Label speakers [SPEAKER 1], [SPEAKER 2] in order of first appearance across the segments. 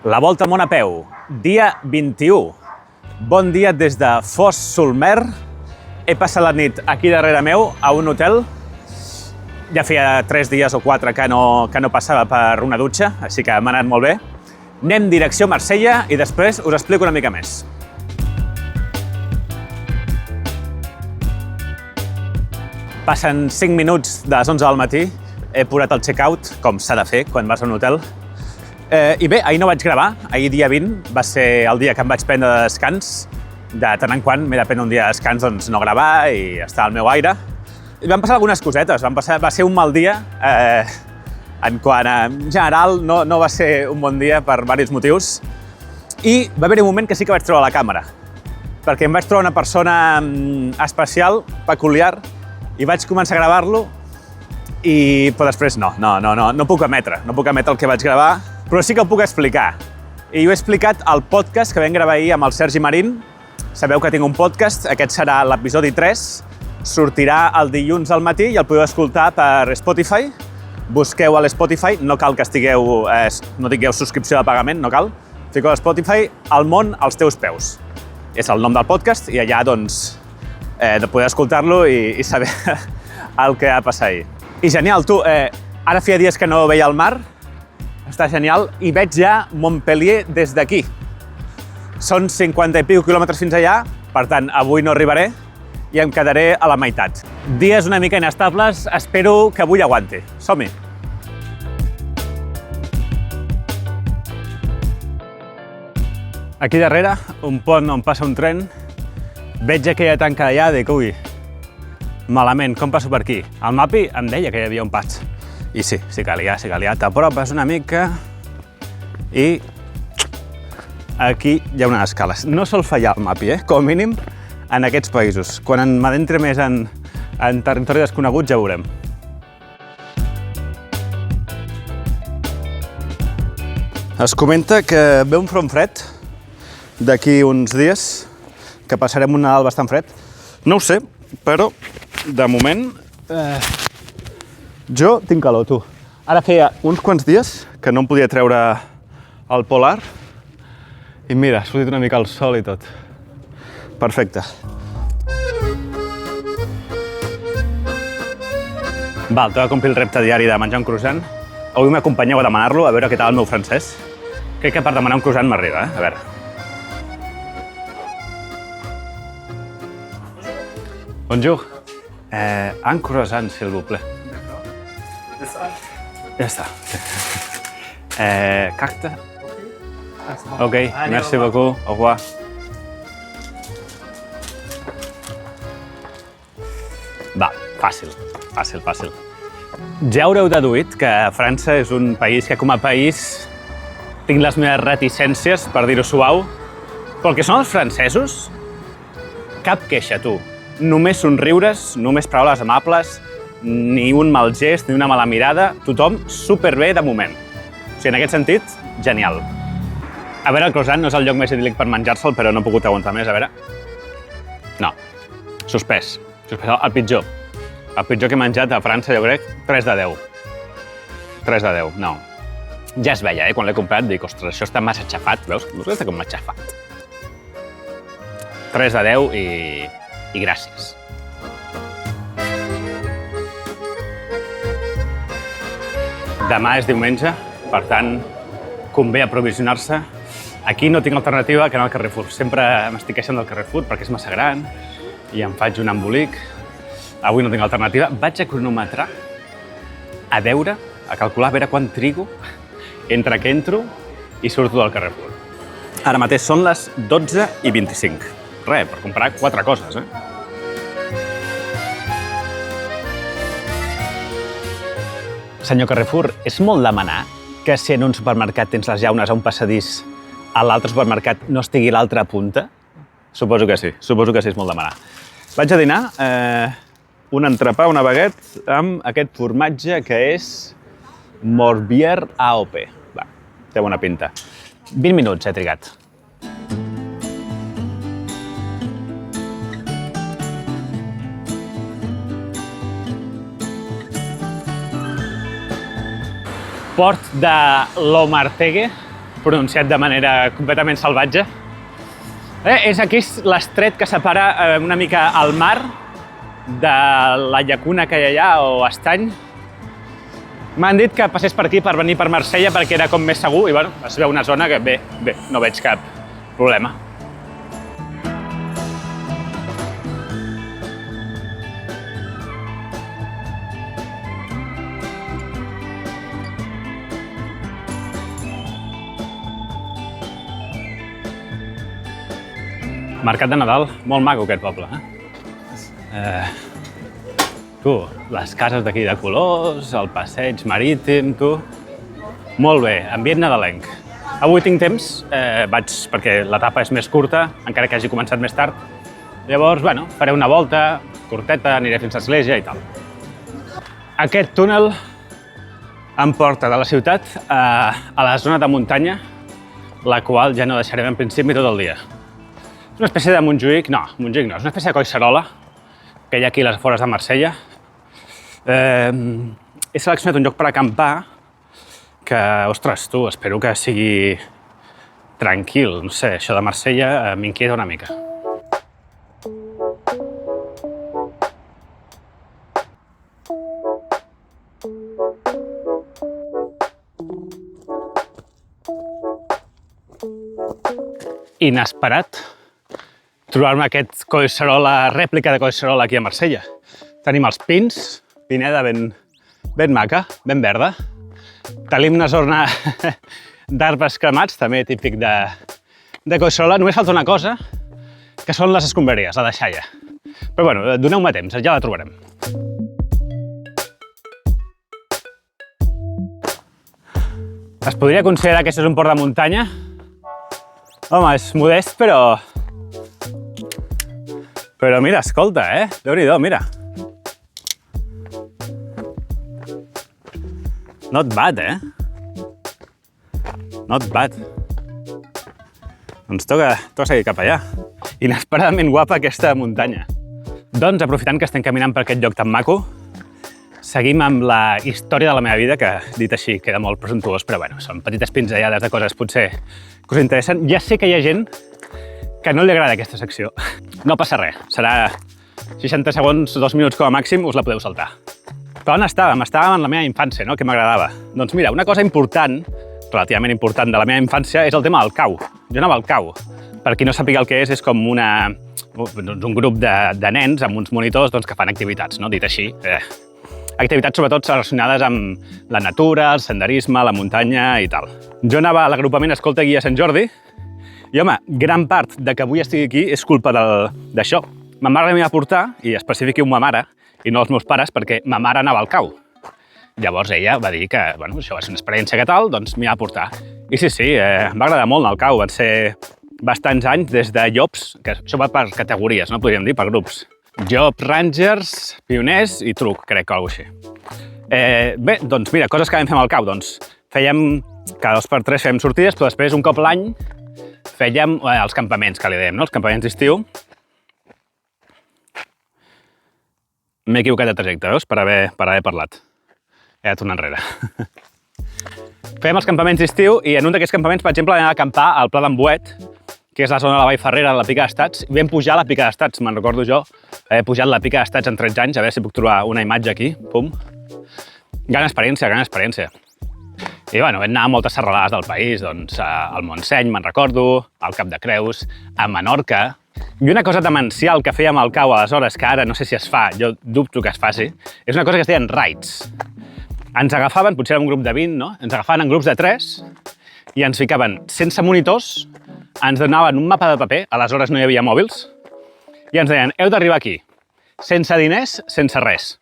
[SPEAKER 1] La volta al món a peu, dia 21. Bon dia des de Fos-Solmer. He passat la nit aquí darrere meu, a un hotel. Ja feia 3 dies o 4 que no passava per una dutxa, així que m'ha anat molt bé. Anem direcció Marsella i després us explico una mica més. Passen 5 minuts de les 11 del matí. He posat el check-out, com s'ha de fer quan vas a un hotel. I bé, ahir no vaig gravar. Ahir, dia 20, va ser el dia que em vaig prendre de descans. De tant en quant m'he de prendre un dia de descans, doncs no gravar i estar al meu aire. I van passar algunes cosetes. Va ser un mal dia. En general, no va ser un bon dia per diversos motius. I va haver un moment que sí que vaig treure la càmera. Perquè em vaig trobar una persona especial, peculiar, i vaig començar a gravar-lo. Però després no puc emetre el que vaig gravar, però sí que ho puc explicar. I ho he explicat al podcast que vam gravar ahir amb el Sergi Marín. Sabeu que tinc un podcast, aquest serà l'episodi 3, sortirà el dilluns al matí i el podeu escoltar per Spotify. Busqueu a l'Spotify, no cal que no tingueu subscripció de pagament, no cal. Fiqueu a Spotify, El món als teus peus. És el nom del podcast i allà doncs podeu escoltar-lo i saber el que ha passat ahir. I genial, tu, ara feia dies que no veia el mar, està genial, i veig ja Montpellier des d'aquí. Són 50 i pico quilòmetres fins allà, per tant, avui no arribaré i em quedaré a la meitat. Dies una mica inestables, espero que avui aguanti. Som-hi! Aquí darrere, un pont on passa un tren, veig aquella tanca d'allà, dic, ui, malament, com passo per aquí? El mapi em deia que hi havia un pas. I sí que li ha. T'apropes una mica i aquí hi ha unes escales. No sol fallar el mapi, com a mínim en aquests països. Quan m'adentre més en territori desconegut ja ho veurem. Es comenta que ve un front fred d'aquí uns dies, que passarem un Nadal bastant fred. No ho sé, però de moment jo tinc calor, tu. Ara feia uns quants dies que no em podia treure el polar i mira, ha sortit una mica el sol i tot. Perfecte. Val, t'he de complir el repte diari de menjar un croissant. Avui m'acompanyeu a demanar-lo, a veure què tal el meu francès. Crec que per demanar un croissant m'arriba, a veure. Bonjour. Un croissant, s'il vous plaît. Ja està. Cacte? Ok, merci beaucoup. Au revoir. Va, fàcil. Ja haureu deduït que França és un país que, com a país, tinc les meves reticències, per dir-ho suau, però el que són els francesos, cap queixa, tu. Només somriures, només paraules amables, ni un mal gest, ni una mala mirada, tothom superbé de moment. O sigui, en aquest sentit, genial. A veure, el croissant no és el lloc més idíl·lic per menjar-se'l, però no he pogut aguantar més, a veure. No, suspès. El pitjor. El pitjor que he menjat a França, jo crec, 3 de 10. 3 de 10, no. Ja es veia, quan l'he comprat, dic, ostres, això està massa xafat, veus? No està com xafat. 3 de 10 i gràcies. Demà és diumenge, per tant, convé aprovisionar-se. Aquí no tinc alternativa que anar al Carrefour. Sempre m'estic queixant del Carrefour perquè és massa gran i em faig un embolic. Avui no tinc alternativa. Vaig a cronometrar, a veure, a calcular, a veure quan trigo entre que entro i surto del Carrefour. Ara mateix són les 12:25. Res, per comprar 4 coses, Senyor Carrefour, és molt demanar que si en un supermercat tens les llaunes a un passadís, a l'altre supermercat no estigui a l'altra punta? Suposo que sí, és molt demanar. Vaig a dinar un entrepà, una baguette, amb aquest formatge que és Morbier AOP. Va, té bona pinta. 20 minuts he trigat. Port de Lomartegue, pronunciat de manera completament salvatge. És aquí l'estret que separa una mica el mar de la llacuna que hi ha allà, o estany. M'han dit que passés per aquí per venir per Marsella perquè era com més segur i bueno, es veu una zona que bé, no veig cap problema. Mercat de Nadal, molt maco aquest poble. Les cases d'aquí de colors, el passeig marítim, Molt bé, ambient nadalenc. Avui tinc temps, vaig perquè l'etapa és més curta, encara que hagi començat més tard. Llavors, bueno, faré una volta curteta, aniré fins a l'església i tal. Aquest túnel em porta de la ciutat a la zona de muntanya, la qual ja no deixarem en principi tot el dia. És una espècie de Montjuïc, no, és una espècie de Collserola que hi ha aquí a les afores de Marsella. He seleccionat un lloc per acampar que, ostres, espero que sigui tranquil. No sé, això de Marsella m'inquieta una mica. Inesperat trobar-me aquest Collserola, rèplica de Collserola aquí a Marsella. Tenim els pins, pineda ben maca, ben verda. Tenim una zona d'arbres cremats, també típic de Collserola. Només falta una cosa, que són les escombraries, la deixalla. Però bueno, doneu-me temps, ja la trobarem. Es podria considerar que això és un port de muntanya? Home, és modest, però mira, escolta, Déu-n'hi-do, mira. Not bad, Not bad. Doncs toca seguir cap allà. Inesperadament guapa aquesta muntanya. Doncs, aprofitant que estem caminant per aquest lloc tan maco, seguim amb la història de la meva vida, que dit així queda molt presumptuós, però bueno, són petites pinzellades de coses potser que us interessen. Ja sé que hi ha gent que no li agrada aquesta secció. No passa res, serà 60 segons, 2 minuts com a màxim, us la podeu saltar. Però on estàvem? Estàvem en la meva infància, no? Que m'agradava. Doncs mira, una cosa important, relativament important de la meva infància, és el tema del cau. Jo anava al cau. Per qui no sàpiga el que és com un grup de nens amb uns monitors que fan activitats, no? Dit així. Activitats sobretot relacionades amb la natura, el senderisme, la muntanya i tal. Jo anava a l'agrupament Escolta Guia Sant Jordi i, home, gran part de que avui estigui aquí és culpa d'això. Ma mare m'hi va portar, i especifiqui ma mare, i no els meus pares, perquè ma mare anava al cau. Llavors ella va dir que, bueno, això va ser una experiència que tal, doncs m'hi va portar. I sí, em va agradar molt anar al cau. Van ser bastants anys des de llops, que això va per categories, no podríem dir, per grups. Llops, rangers, pioners i truc, crec que alguna cosa així. Bé, doncs mira, coses que vam fer amb el cau. Doncs fèiem, cada 2 per 3 fèiem sortides, però després, un cop l'any, fèiem els campaments, que li dèiem, no? Els campaments d'estiu. M'he equivocat de trajecte, veus? Per haver parlat. He de tornar enrere. Fèiem els campaments d'estiu i en un d'aquests campaments, per exemple, vam acampar al Pla d'en Boet, que és la zona de la Vall Ferrera, de la Pica d'Estats, i vam pujar a la Pica d'Estats. Me'n recordo jo haver pujat la Pica d'Estats en 13 anys, a veure si puc trobar una imatge aquí. Pum. Gran experiència, gran experiència. I bueno, vam anar a moltes serralades del país, doncs al Montseny, me'n recordo, al Cap de Creus, a Menorca. I una cosa demencial que fèiem al cau aleshores, que ara no sé si es fa, jo dubto que es faci, és una cosa que es deien raids. Ens agafaven, potser era un grup de 20, no? Ens agafaven en grups de 3 i ens ficaven sense monitors, ens donaven un mapa de paper, aleshores no hi havia mòbils, i ens deien, heu d'arribar aquí, sense diners, sense res.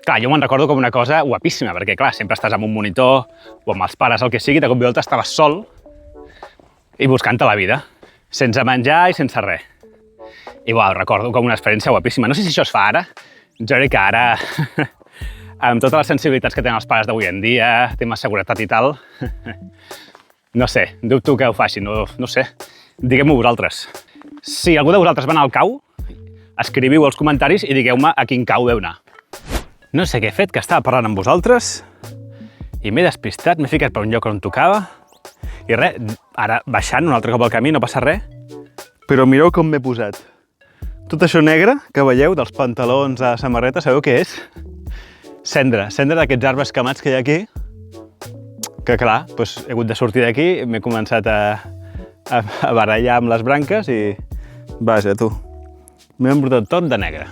[SPEAKER 1] Clar, jo me'n recordo com una cosa guapíssima, perquè clar, sempre estàs amb un monitor o amb els pares, el que sigui, de cop i volta estaves sol i buscant-te la vida, sense menjar i sense res. I recordo com una experiència guapíssima. No sé si això es fa ara, jo crec que ara, amb totes les sensibilitats que tenen els pares d'avui en dia, temes de seguretat i tal, no sé, dubto que ho facin, no sé, digueu-m'ho vosaltres. Si algú de vosaltres va anar al cau, escriviu als comentaris i digueu-me a quin cau veu anar. No sé què he fet, que estava parlant amb vosaltres i m'he despistat, m'he ficat per un lloc on tocava I res, ara baixant un altre cop al camí, no passa res. Però mireu com m'he posat. Tot això negre que veieu dels pantalons a la samarreta, sabeu què és? Cendra d'aquests arbres quemats que hi ha aquí. Que clar, doncs he hagut de sortir d'aquí, m'he començat a barallar amb les branques i... Vaja, tu. M'he embrutat tot de negre.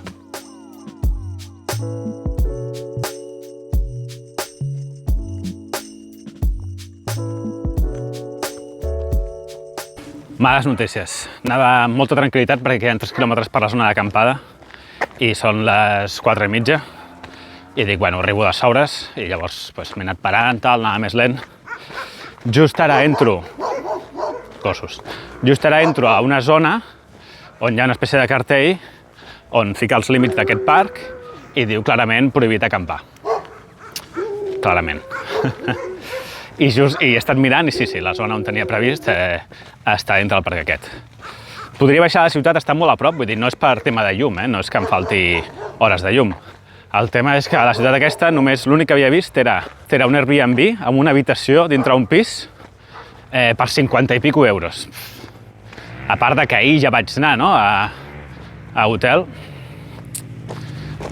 [SPEAKER 1] Males notícies. Anava amb molta tranquil·litat perquè queden 3 quilòmetres per la zona d'acampada i són les 4:30 i dic, bueno, arribo de sobres i llavors m'he anat parant, tal, anava més lent. Just ara entro a una zona on hi ha una espècie de cartell on fica els límits d'aquest parc i diu clarament prohibit acampar. Clarament. I he estat mirant i sí, la zona on tenia previst està dintre del parc aquest. Podria baixar a la ciutat, està molt a prop, vull dir, no és per tema de llum, no és que em falti hores de llum. El tema és que a la ciutat aquesta només l'únic que havia vist era un Airbnb amb una habitació dintre un pis per 50 i pico euros. A part de que ahir ja vaig anar, no?, a hotel.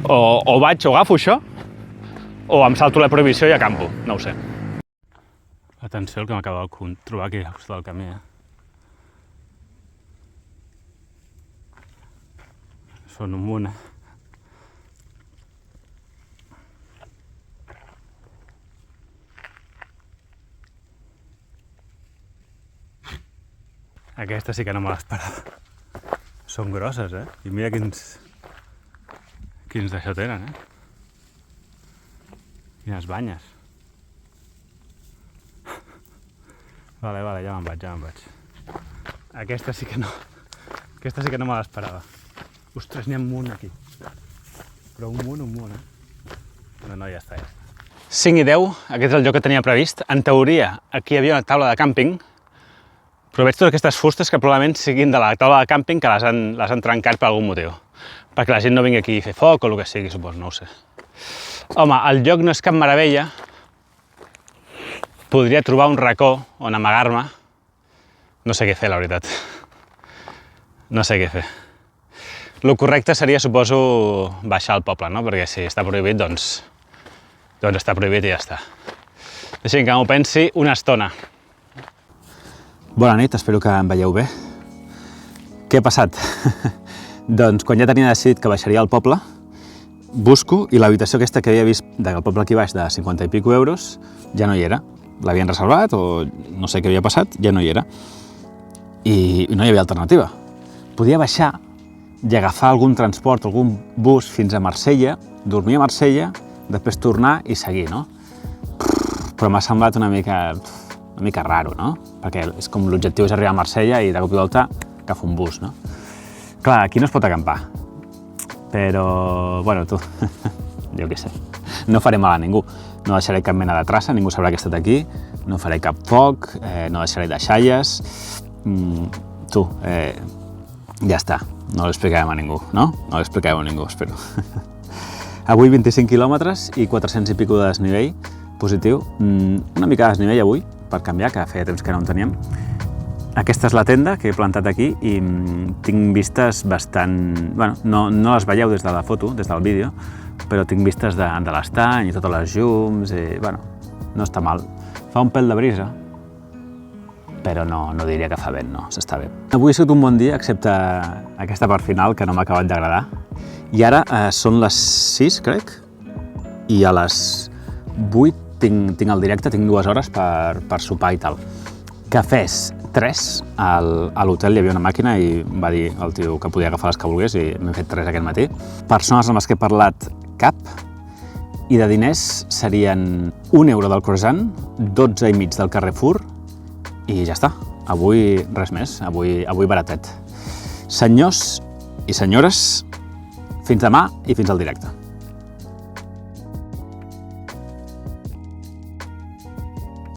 [SPEAKER 1] O agafo això, o em salto la prohibició i acampo, no ho sé. Atenció al que m'acaba de trobar aquí al costat del camí, Són un munt, Aquesta sí que no me l'esperava. Són grosses, I mira quins d'això tenen, Quines banyes. Vale, ja me'n vaig. Aquesta sí que no me l'esperava. Ostres, n'hi ha un munt aquí. Però un munt, No, ja està. 5 i 10, aquest és el lloc que tenia previst. En teoria, aquí hi havia una taula de càmping, però veig totes aquestes fustes que probablement siguin de la taula de càmping que les han trencat per algun motiu. Perquè la gent no vingui aquí a fer foc o el que sigui, suposo, no ho sé. Home, el lloc no és cap meravella. Podria trobar un racó on amagar-me. No sé què fer, la veritat. No sé què fer. El correcte seria, suposo, baixar al poble, no? Perquè si està prohibit, doncs està prohibit i ja està. Deixem que m'ho pensi una estona. Bona nit, espero que em veieu bé. Què ha passat? Doncs quan ja tenia decidit que baixaria al poble, busco i l'habitació aquesta que havia vist del poble aquí baix de 50 i pico euros ja no hi era. L'havien reservat o no sé què havia passat, ja no hi era. I no hi havia alternativa. Podia baixar i agafar algun transport, algun bus fins a Marsella, dormir a Marsella, després tornar i seguir, no? Però m'ha semblat una mica raro, no? Perquè és com l'objectiu és arribar a Marsella i de cop i volta agafo un bus, no? Clar, aquí no es pot acampar, però, bueno, tu, jo què sé, no faré mal a ningú. No deixaré cap mena de traça, ningú sabrà que he estat aquí, no faré cap foc, no deixaré deixalles. Ja està, no l'explicarem a ningú, no? No l'explicarem a ningú, espero. Avui 25 quilòmetres i 400 i pico de desnivell positiu. Una mica de desnivell avui, per canviar, que feia temps que no en teníem. Aquesta és la tenda que he plantat aquí i tinc vistes bastant... Bueno, no les veieu des de la foto, des del vídeo, però tinc vistes de l'estany i totes les llums i, bueno, no està mal. Fa un pèl de brisa, però no diria que fa vent, no, s'està bé. Avui ha sigut un bon dia, excepte aquesta part final, que no m'ha acabat d'agradar. I ara són les 6, crec, i a les 8 tinc el directe, tinc 2 hores per sopar i tal. Cafès, 3, a l'hotel hi havia una màquina i va dir el tio que podia agafar les que volgués i m'he fet 3 aquest matí. Persones amb les que he parlat, cap, i de diners serien 1 euro del croissant, 12 i mig del Carrefour i ja està. Avui res més, avui baratet. Senyors i senyores, fins demà i fins al directe.